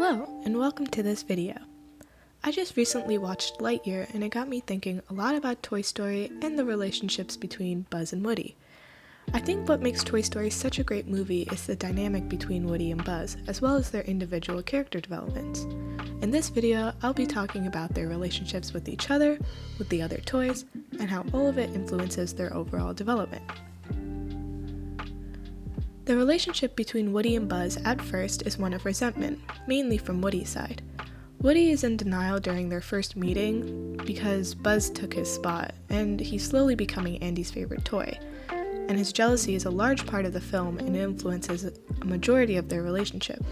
Hello, and welcome to this video. I just recently watched Lightyear, and it got me thinking a lot about Toy Story and the relationships between Buzz and Woody. I think what makes Toy Story such a great movie is the dynamic between Woody and Buzz, as well as their individual character developments. In this video, I'll be talking about their relationships with each other, with the other toys, and how all of it influences their overall development. The relationship between Woody and Buzz at first is one of resentment, mainly from Woody's side. Woody is in denial during their first meeting because Buzz took his spot, and he's slowly becoming Andy's favorite toy. And his jealousy is a large part of the film and influences a majority of their relationship.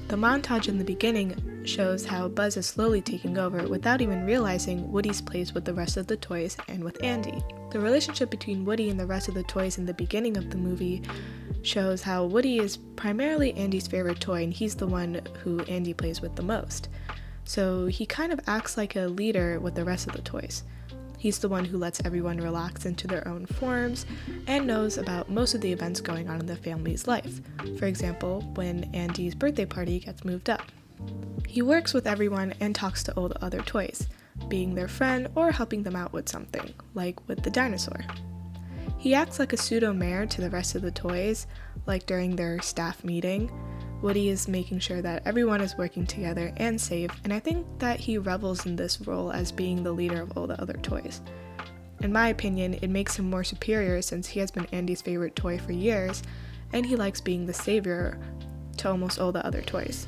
The montage in the beginning shows how Buzz is slowly taking over without even realizing Woody's place with the rest of the toys and with Andy. The relationship between Woody and the rest of the toys in the beginning of the movie shows how Woody is primarily Andy's favorite toy and he's the one who Andy plays with the most. So he kind of acts like a leader with the rest of the toys. He's the one who lets everyone relax into their own forms and knows about most of the events going on in the family's life. For example, when Andy's birthday party gets moved up. He works with everyone and talks to all the other toys, being their friend or helping them out with something, like with the dinosaur. He acts like a pseudo-mayor to the rest of the toys, like during their staff meeting. Woody is making sure that everyone is working together and safe, and I think that he revels in this role as being the leader of all the other toys. In my opinion, it makes him more superior since he has been Andy's favorite toy for years, and he likes being the savior to almost all the other toys.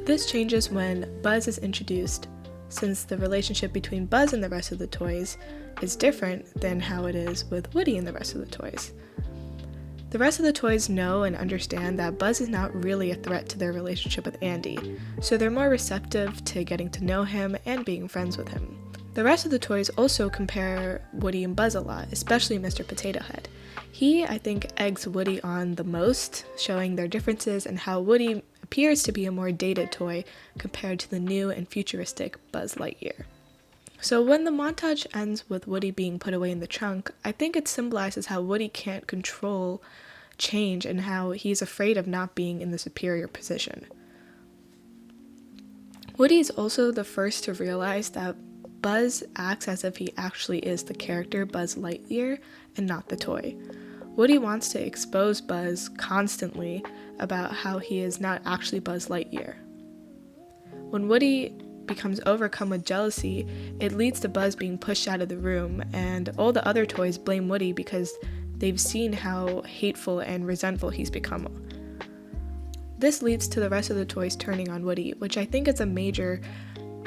This changes when Buzz is introduced, since the relationship between Buzz and the rest of the toys is different than how it is with Woody and the rest of the toys. The rest of the toys know and understand that Buzz is not really a threat to their relationship with Andy, so they're more receptive to getting to know him and being friends with him. The rest of the toys also compare Woody and Buzz a lot, especially Mr. Potato Head. He, I think, eggs Woody on the most, showing their differences and how Woody appears to be a more dated toy compared to the new and futuristic Buzz Lightyear. So when the montage ends with Woody being put away in the trunk, I think it symbolizes how Woody can't control change and how he's afraid of not being in the superior position. Woody is also the first to realize that Buzz acts as if he actually is the character Buzz Lightyear and not the toy. Woody wants to expose Buzz constantly about how he is not actually Buzz Lightyear. When Woody becomes overcome with jealousy, it leads to Buzz being pushed out of the room, and all the other toys blame Woody because they've seen how hateful and resentful he's become. This leads to the rest of the toys turning on Woody, which I think is a major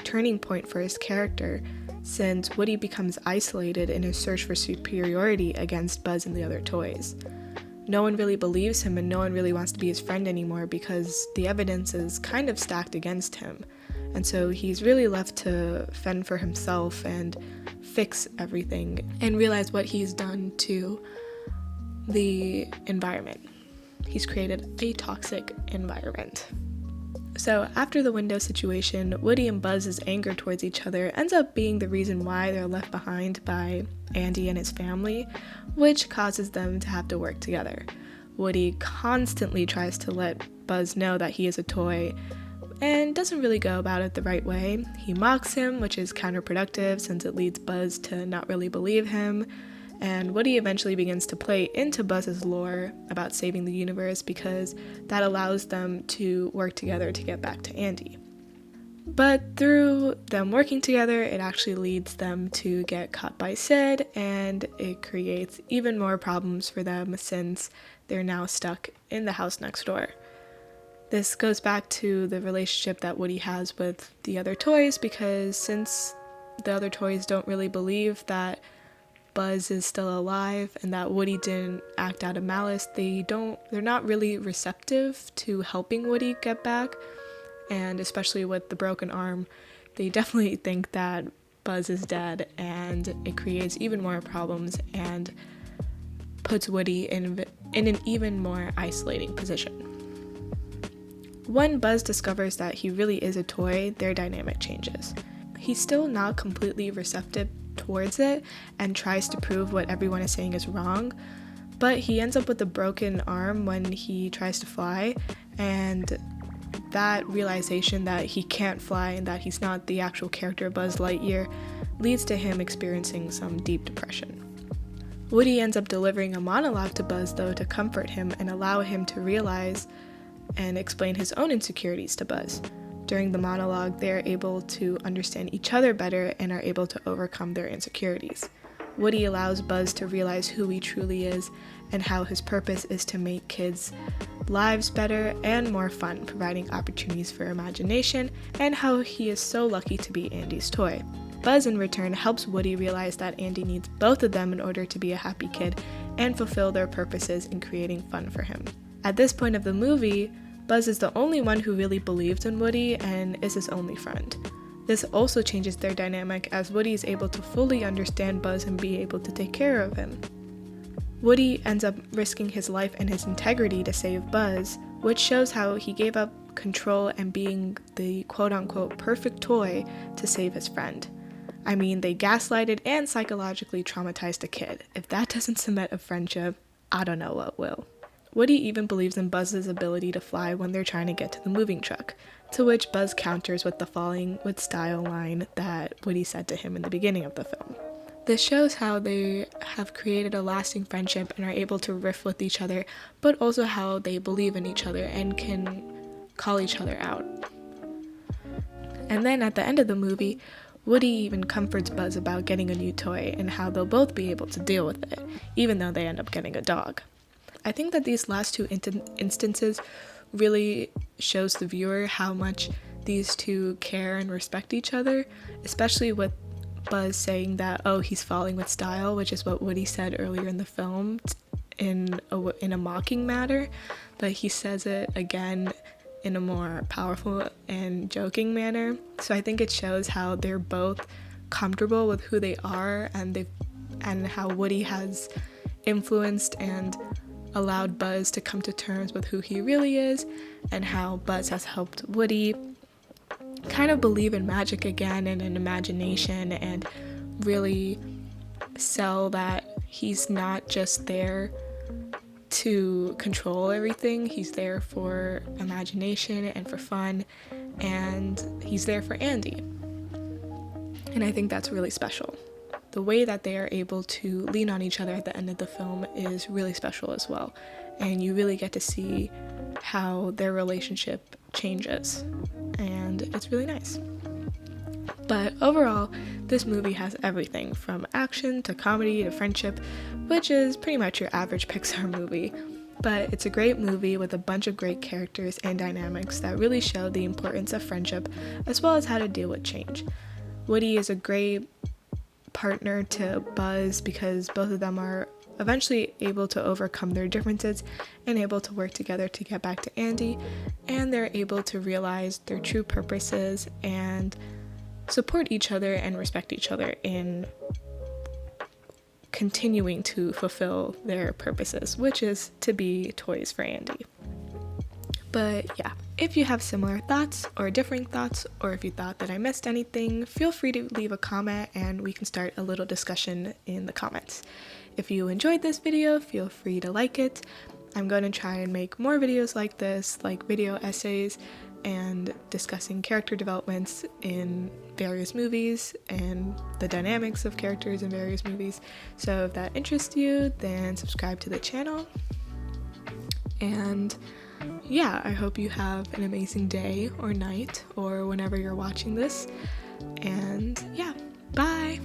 turning point for his character, since Woody becomes isolated in his search for superiority against Buzz and the other toys. No one really believes him and no one really wants to be his friend anymore because the evidence is kind of stacked against him. And so he's really left to fend for himself and fix everything and realize what he's done to the environment. He's created a toxic environment. So after the window situation, Woody and Buzz's anger towards each other ends up being the reason why they're left behind by Andy and his family, which causes them to have to work together. Woody constantly tries to let Buzz know that he is a toy and doesn't really go about it the right way. He mocks him, which is counterproductive since it leads Buzz to not really believe him, and Woody eventually begins to play into Buzz's lore about saving the universe because that allows them to work together to get back to Andy. But through them working together, it actually leads them to get caught by Sid, and it creates even more problems for them since they're now stuck in the house next door. This goes back to the relationship that Woody has with the other toys, because since the other toys don't really believe that Buzz is still alive and that Woody didn't act out of malice, they're not really receptive to helping Woody get back, and especially with the broken arm, they definitely think that Buzz is dead, and it creates even more problems and puts Woody in an even more isolating position. When Buzz discovers that he really is a toy, their dynamic changes. He's still not completely receptive towards it and tries to prove what everyone is saying is wrong, but he ends up with a broken arm when he tries to fly, and that realization that he can't fly and that he's not the actual character Buzz Lightyear leads to him experiencing some deep depression. Woody ends up delivering a monologue to Buzz, though, to comfort him and allow him to realize and explain his own insecurities to Buzz. During the monologue, they are able to understand each other better and are able to overcome their insecurities. Woody allows Buzz to realize who he truly is and how his purpose is to make kids' lives better and more fun, providing opportunities for imagination, and how he is so lucky to be Andy's toy. Buzz, in return, helps Woody realize that Andy needs both of them in order to be a happy kid and fulfill their purposes in creating fun for him. At this point of the movie, Buzz is the only one who really believes in Woody and is his only friend. This also changes their dynamic as Woody is able to fully understand Buzz and be able to take care of him. Woody ends up risking his life and his integrity to save Buzz, which shows how he gave up control and being the quote-unquote perfect toy to save his friend. I mean, they gaslighted and psychologically traumatized a kid. If that doesn't cement a friendship, I don't know what will. Woody even believes in Buzz's ability to fly when they're trying to get to the moving truck, to which Buzz counters with the falling with style line that Woody said to him in the beginning of the film. This shows how they have created a lasting friendship and are able to riff with each other, but also how they believe in each other and can call each other out. And then at the end of the movie, Woody even comforts Buzz about getting a new toy and how they'll both be able to deal with it, even though they end up getting a dog. I think that these last two instances really shows the viewer how much these two care and respect each other, especially with Buzz saying that, oh, he's falling with style, which is what Woody said earlier in the film in a mocking manner, but he says it again in a more powerful and joking manner. So I think it shows how they're both comfortable with who they are and how Woody has influenced and allowed Buzz to come to terms with who he really is, and how Buzz has helped Woody kind of believe in magic again and in imagination, and really sell that he's not just there to control everything, he's there for imagination and for fun, and he's there for Andy. And I think that's really special. The way that they are able to lean on each other at the end of the film is really special as well, and you really get to see how their relationship changes, and it's really nice. But overall, this movie has everything from action to comedy to friendship, which is pretty much your average Pixar movie. But it's a great movie with a bunch of great characters and dynamics that really show the importance of friendship as well as how to deal with change. Woody is a great partner to Buzz because both of them are eventually able to overcome their differences and able to work together to get back to Andy, and they're able to realize their true purposes and support each other and respect each other in continuing to fulfill their purposes, which is to be toys for Andy. But yeah, if you have similar thoughts or differing thoughts, or if you thought that I missed anything, feel free to leave a comment and we can start a little discussion in the comments. If you enjoyed this video, feel free to like it. I'm going to try and make more videos like this, like video essays and discussing character developments in various movies and the dynamics of characters in various movies. So if that interests you, then subscribe to the channel. And yeah, I hope you have an amazing day or night or whenever you're watching this. And yeah, bye!